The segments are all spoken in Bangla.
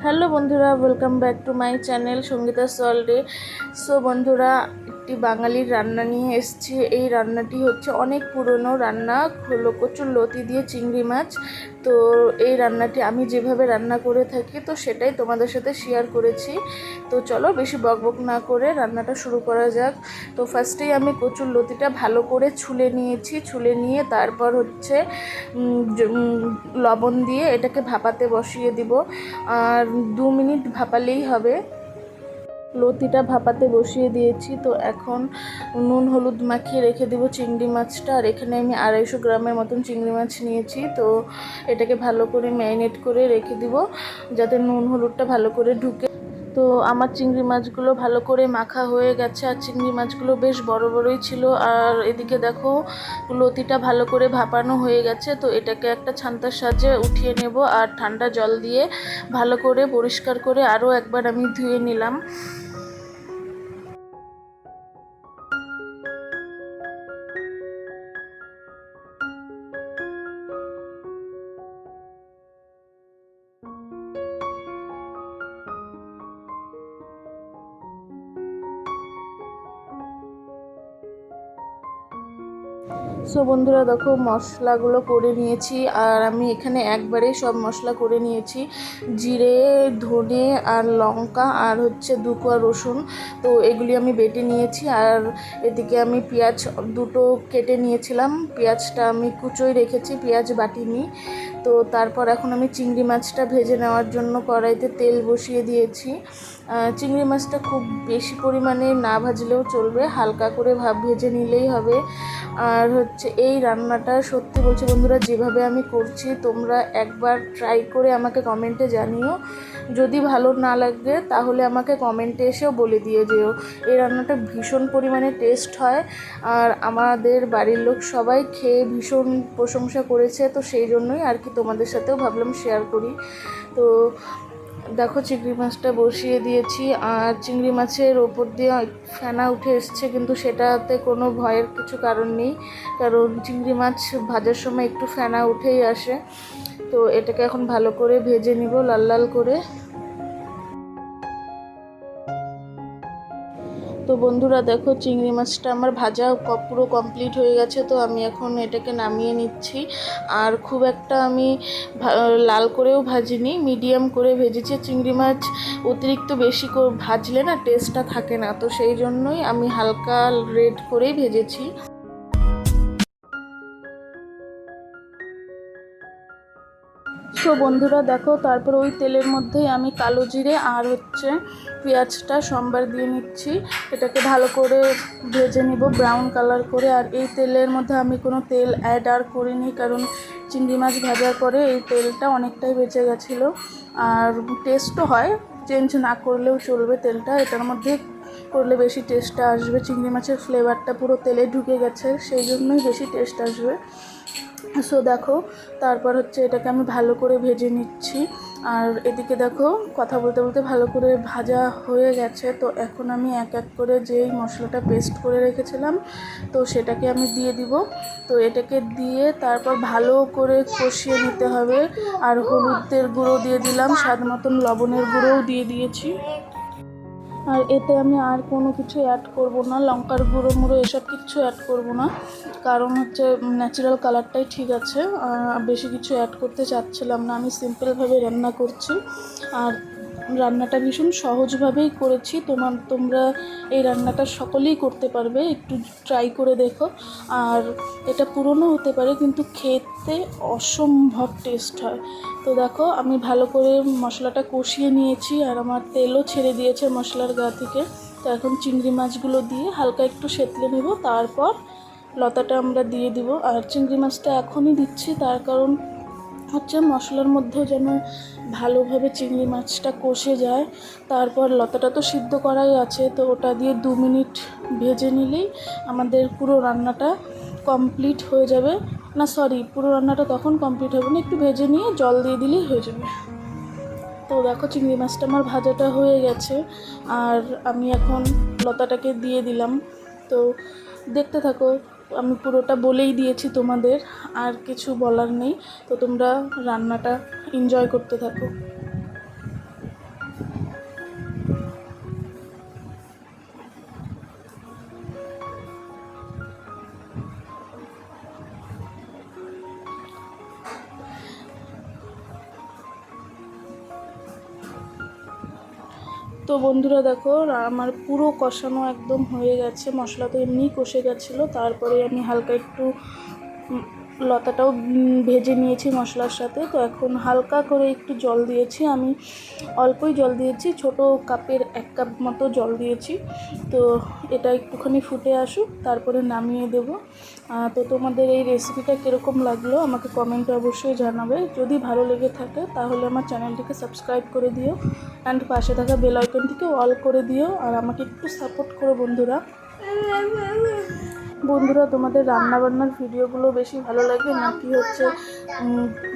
হ্যালো বন্ধুরা, welcome back to my channel Sangeeta's ওয়ার্ল্ডে। সো বন্ধুরা, একটি বাঙালির রান্না নিয়ে এসেছি। এই রান্নাটি হচ্ছে অনেক পুরনো রান্না, হলো কচুর লতি দিয়ে চিংড়ি মাছ। তো এই রান্নাটি আমি যেভাবে রান্না করে থাকি তো সেটাই তোমাদের সাথে শেয়ার করেছি। তো চলো বেশি বকবক না করে রান্নাটা শুরু করা যাক। তো ফার্স্টেই আমি কচুর লতিটা ভালো করে ছুলে নিয়েছি। ছুলে নিয়ে তারপর হচ্ছে লবণ দিয়ে এটাকে ভাপাতে বসিয়ে দিব। আর 2 মিনিট ভাপালেই হবে। লতিটা ভাপাতে বসিয়ে দিয়েছি। তো এখন নুন হলুদ মাখিয়ে রেখে দেবো চিংড়ি মাছটা। আর এখানে আমি 250 গ্রামের মতন চিংড়ি মাছ নিয়েছি। তো এটাকে ভালো করে ম্যারিনেট করে রেখে দিব যাতে নুন হলুদটা ভালো করে ঢুকে। তো আমার চিংড়ি মাছগুলো ভালো করে মাখা হয়ে গেছে। আর চিংড়ি মাছগুলো বেশ বড় বড়ই ছিল। আর এদিকে দেখো লতিটা ভালো করে ভাপানো হয়ে গেছে। তো এটাকে একটা ছান্তার সাহায্যে উঠিয়ে নেব। আর ঠান্ডা জল দিয়ে ভালো করে পরিষ্কার করে আরও একবার আমি ধুয়ে নিলাম। সো বন্ধুরা দেখো মশলাগুলো করে নিয়েছি। আর আমি এখানে একবারেই সব মশলা করে নিয়েছি। জিরে, ধনে আর লঙ্কা আর হচ্ছে 2 কোয়া রসুন। তো এগুলি আমি বেটে নিয়েছি। আর এদিকে আমি পেঁয়াজ দুটো কেটে নিয়েছিলাম। পেঁয়াজটা আমি কুচোই রেখেছি, পেঁয়াজ বাটিনি। তো তারপর এখন আমি চিংড়ি মাছটা ভেজে নেওয়ার জন্য কড়াইতে তেল বসিয়ে দিয়েছি। চিংড়ি মাছটা খুব বেশি পরিমাণে না ভাজলেও চলবে, হালকা করে ভেজে নিলেই হবে। আর হচ্ছে এই রান্নাটা সত্যি বলছি বন্ধুরা, যেভাবে আমি করছি তোমরা একবার ট্রাই করে আমাকে কমেন্টে জানিও। যদি ভালো না লাগে তাহলে আমাকে কমেন্টে এসেও বলে দিয়ে যেও। এই রান্নাটা ভীষণ পরিমাণে টেস্ট হয়। আর আমাদের বাড়ির লোক সবাই খেয়ে ভীষণ প্রশংসা করেছে। তো সেই জন্যই আর কি তোমাদের সাথেও ভাবলাম শেয়ার করি। তো দেখো চিংড়ি মাছটা বসিয়ে দিয়েছি। আর চিংড়ি মাছের ওপর দিয়ে ফেনা উঠে এসছে, কিন্তু সেটাতে কোনো ভয়ের কিছু কারণ নেই, কারণ চিংড়ি মাছ ভাজার সময় একটু ফেনা উঠেই আসে। তো এটাকে এখন ভালো করে ভেজে নিব লাল লাল করে। তো বন্ধুরা দেখো চিংড়ি মাছটা আমার ভাজা পুরো কমপ্লিট হয়ে গেছে। তো আমি এখন এটাকে নামিয়ে নিচ্ছি। আর খুব একটা আমি লাল করেও ভাজিনি, মিডিয়াম করে ভেজেছি। চিংড়ি মাছ অতিরিক্ত বেশি ভাজলে না টেস্টটা থাকে না, তো সেই জন্যই আমি হালকা রেড করেই ভেজেছি। সো বন্ধুরা দেখো তারপর ওই তেলের মধ্যেই আমি কালো জিরে আর হচ্ছে পেঁয়াজটা সম্বার দিয়ে নিচ্ছি। এটাকে ভালো করে ভেজে নিব ব্রাউন কালার করে। আর এই তেলের মধ্যে আমি কোনো তেল অ্যাড আর করিনি, কারণ চিংড়ি মাছ ভাজার পরে এই তেলটা অনেকটাই বেঁচে গেছিলো। আর টেস্টও হয়, চেঞ্জ না করলেও চলবে তেলটা। এটার মধ্যে করলে বেশি টেস্টটা আসবে, চিংড়ি মাছের ফ্লেভারটা পুরো তেলে ঢুকে গেছে, সেই জন্যই বেশি টেস্ট আসবে। সো দেখো তারপর হচ্ছে এটাকে আমি ভালো করে ভেজে নিচ্ছি। আর এদিকে দেখো কথা বলতে বলতে ভালো করে ভাজা হয়ে গেছে। তো এখন আমি এক এক করে যেই মশলাটা পেস্ট করে রেখেছিলাম তো সেটাকে আমি দিয়ে দিব। তো এটাকে দিয়ে তারপর ভালো করে কষিয়ে নিতে হবে। আর হলুদের গুঁড়ো দিয়ে দিলাম, স্বাদ মতন লবণের গুঁড়োও দিয়ে দিয়েছি। আর এতে আমি আর কোনো কিছু অ্যাড করব না, লঙ্কার গুঁড়ো মুড়ো এসব কিছু অ্যাড করব না, কারণ হচ্ছে ন্যাচারাল কালারটাই ঠিক আছে। বেশি কিছু অ্যাড করতে চাচ্ছিলাম না, আমি সিম্পলভাবে রান্না করছি। আর রান্নাটা ভীষণ সহজভাবেই করেছি। তোমরা এই রান্নাটা সকলেই করতে পারবে, একটু ট্রাই করে দেখো। আর এটা পুরনো হতে পারে কিন্তু খেতে অসম্ভব টেস্ট হয়। তো দেখো আমি ভালো করে মশলাটা কষিয়ে নিয়েছি আর আমার তেলও ছেড়ে দিয়েছে মশলার গা থেকে। তো এখন চিংড়ি মাছগুলো দিয়ে হালকা একটু সেঁতলে নেব, তারপর লতাটা আমরা দিয়ে দিব। আর চিংড়ি মাছটা এখনই দিচ্ছি তার কারণ হচ্ছে মশলার মধ্যেও যেন ভালোভাবে চিংড়ি মাছটা কষে যায়। তারপর লতাটা তো সিদ্ধ করাই আছে, তো ওটা দিয়ে 2 মিনিট ভেজে নিলেই আমাদের পুরো রান্নাটা কমপ্লিট হয়ে যাবে। না সরি, পুরো রান্নাটা তখন কমপ্লিট হবে না, একটু ভেজে নিয়ে জল দিয়ে দিলেই হয়ে যাবে। তো দেখো চিংড়ি মাছটা আমার ভাজাটা হয়ে গেছে। আর আমি এখন লতাটাকে দিয়ে দিলাম। তো দেখতে থাকো, আমি পুরোটা বলেই দিয়েছি তোমাদের, আর কিছু বলার নেই। তো তোমরা রান্নাটা এনজয় করতে থাকো। তো বন্ধুরা দেখো আমার পুরো কষানো একদম হয়ে গেছে, মশলা তো এমনিই কষে গেছিলো। তারপরে আমি হালকা একটু লতাটাও ভেজে নিয়েছি মশলার সাথে। তো এখন হালকা করে একটু জল দিয়েছি, আমি অল্পই জল দিয়েছি, ছোট কাপের 1 কাপ মতো জল দিয়েছি। তো এটা একটুখানি ফুটে আসুক, তারপরে নামিয়ে দেব। তো তোমাদের এই রেসিপিটা কীরকম লাগলো আমাকে কমেন্টে অবশ্যই জানাবে। যদি ভালো লেগে থাকে তাহলে আমার চ্যানেলটিকে সাবস্ক্রাইব করে দিও অ্যান্ড পাশে থাকা বেল আইকনটিকে অল করে দিও, আর আমাকে একটু সাপোর্ট করো বন্ধুরা। তোমাদের রান্নাবান্নার ভিডিওগুলো বেশি ভালো লাগে নাকি হচ্ছে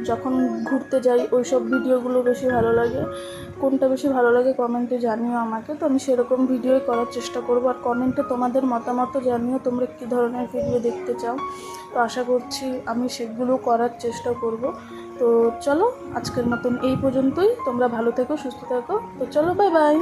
যখন ঘুরতে যাই ওই সব ভিডিওগুলো বেশি ভালো লাগে? কোনটা বেশি ভালো লাগে কমেন্টে জানিও আমাকে। তো আমি সেরকম ভিডিওই করার চেষ্টা করব, আর কমেন্টে তোমাদের মতামত জানিও তোমরা কী ধরনের ভিডিও দেখতে চাও। তো আশা করছি আমি সেগুলো করার চেষ্টা করব। তো চলো আজকের মতন এই পর্যন্তই, তোমরা ভালো থেকো, সুস্থ থেকো। তো চলো, বাই বাই।